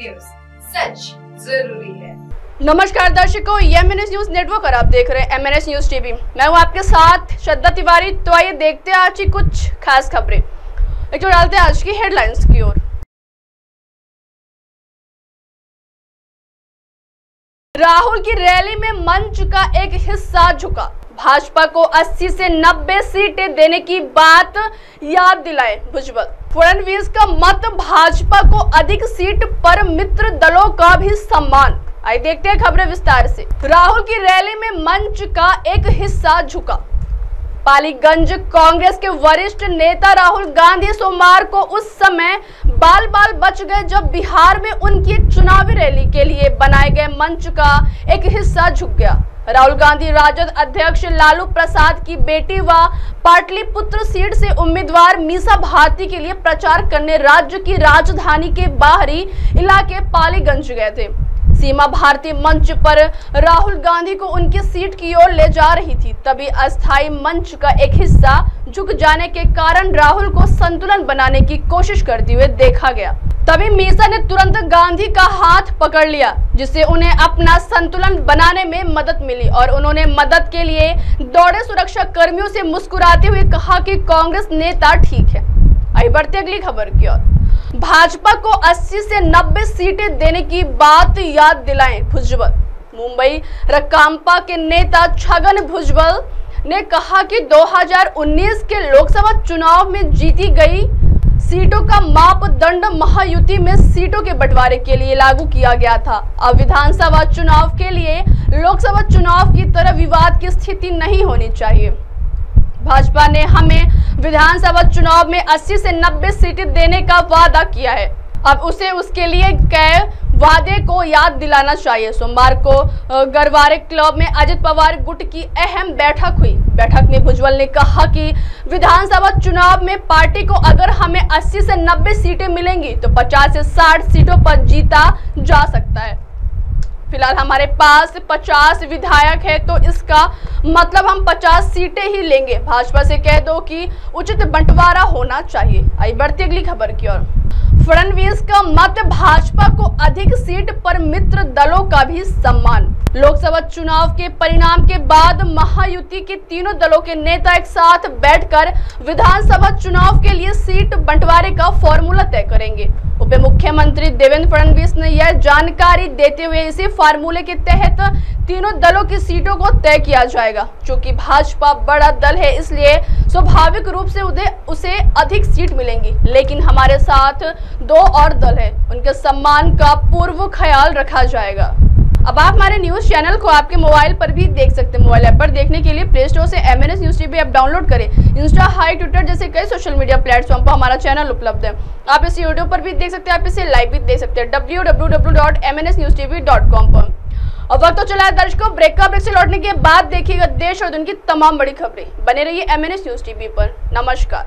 News, सच जरूरी है। नमस्कार दर्शकों, ये MNS न्यूज नेटवर्क और आप देख रहे हैं MNS न्यूज टीवी। मैं हूं आपके साथ श्रद्धा तिवारी। तो आइए देखते हैं आज की कुछ खास खबरें। एक तो डालते हैं आज की हेडलाइंस की ओर। राहुल की रैली में मंच का एक हिस्सा झुका, भाजपा को 80 से 90 सीटें देने की बात याद दिलाए भुजबल। फडणवीस का मत, भाजपा को अधिक सीट पर मित्र दलों का भी सम्मान। आइए देखते हैं खबरें विस्तार से। राहुल की रैली में मंच का एक हिस्सा झुका। पालीगंज कांग्रेस के वरिष्ठ नेता राहुल गांधी सोमवार को उस समय बाल बाल बच गए जब बिहार में उनकी चुनावी रैली के लिए बनाए गए मंच का एक हिस्सा झुक गया। राहुल गांधी राजद अध्यक्ष लालू प्रसाद की बेटी व पाटलिपुत्र सीट से उम्मीदवार मीसा भारती के लिए प्रचार करने राज्य की राजधानी के बाहरी इलाके पालीगंज गए थे। सीमा भारती मंच पर राहुल गांधी को उनकी सीट की ओर ले जा रही थी, तभी अस्थायी मंच का एक हिस्सा झुक जाने के कारण राहुल को संतुलन बनाने की कोशिश करते हुए देखा गया। तभी मीसा ने तुरंत गांधी का हाथ पकड़ लिया, जिससे उन्हें अपना संतुलन बनाने में मदद मिली और उन्होंने मदद के लिए दौड़े सुरक्षा कर्मियों से मुस्कुराते हुए कहा कि कांग्रेस नेता ठीक है। आइए बढ़ते अगली खबर की ओर। भाजपा को 80 से 90 सीटें देने की बात याद दिलाएं भुजबल। मुंबई रकांपा के नेता छगन भुजबल ने कहा कि 2019 के लोकसभा चुनाव में जीती गई सीटों का मापदंड महायुति में सीटों के बंटवारे के लिए लागू किया गया था। अब विधानसभा चुनाव के लिए लोकसभा चुनाव की तरह विवाद की स्थिति नहीं होनी चाहिए। भाजपा ने हमें विधानसभा चुनाव में 80 से 90 सीटें देने का वादा किया है। अब उसे उसके लिए कई वादे को याद दिलाना चाहिए। सोमवार को गरवारे क्लब में अजित पवार गुट की अहम बैठक हुई। बैठक में भुजबल ने कहा कि विधानसभा चुनाव में पार्टी को अगर हमें 80 से 90 सीटें मिलेंगी तो 50 से 60 सीटों पर जीता जा सकता है। फिलहाल हमारे पास 50 विधायक है, तो इसका मतलब हम 50 सीटें ही लेंगे। भाजपा से कह दो कि उचित बंटवारा होना चाहिए। आइए बढ़ते अगली खबर की ओर। फडणवीस का मत, भाजपा को अधिक सीट पर मित्र दलों का भी सम्मान। लोकसभा चुनाव के परिणाम के बाद महायुति के तीनों दलों के नेता एक साथ बैठकर विधानसभा चुनाव के लिए सीट बंटवारे का फॉर्मूला तय करेंगे। उप मुख्यमंत्री देवेंद्र फडणवीस ने यह जानकारी देते हुए इसी फार्मूले के तहत तीनों दलों की सीटों को तय किया जाएगा। चूंकि भाजपा बड़ा दल है, इसलिए स्वाभाविक रूप से उसे अधिक सीट मिलेंगी, लेकिन हमारे साथ 2 और दल है, उनके सम्मान का पूर्व ख्याल रखा जाएगा। अब आप हमारे न्यूज चैनल को आपके मोबाइल पर भी देख सकते हैं। मोबाइल ऐप पर देखने के लिए प्ले स्टोर से MNS news TV app download करें। इंस्टा, हाई, ट्विटर जैसे कई सोशल मीडिया प्लेटफॉर्म पर हमारा चैनल उपलब्ध है। आप इसे यूट्यूब पर भी देख सकते हैं, आप इसे लाइव भी देख सकते हैं www.mnsnewstv.com पर। और वक्त तो चला है दर्शकों, ब्रेक से लौटने के बाद देखिएगा देश और दुनिया की तमाम बड़ी खबरें। बने रहिए MNS न्यूज टीवी पर। नमस्कार।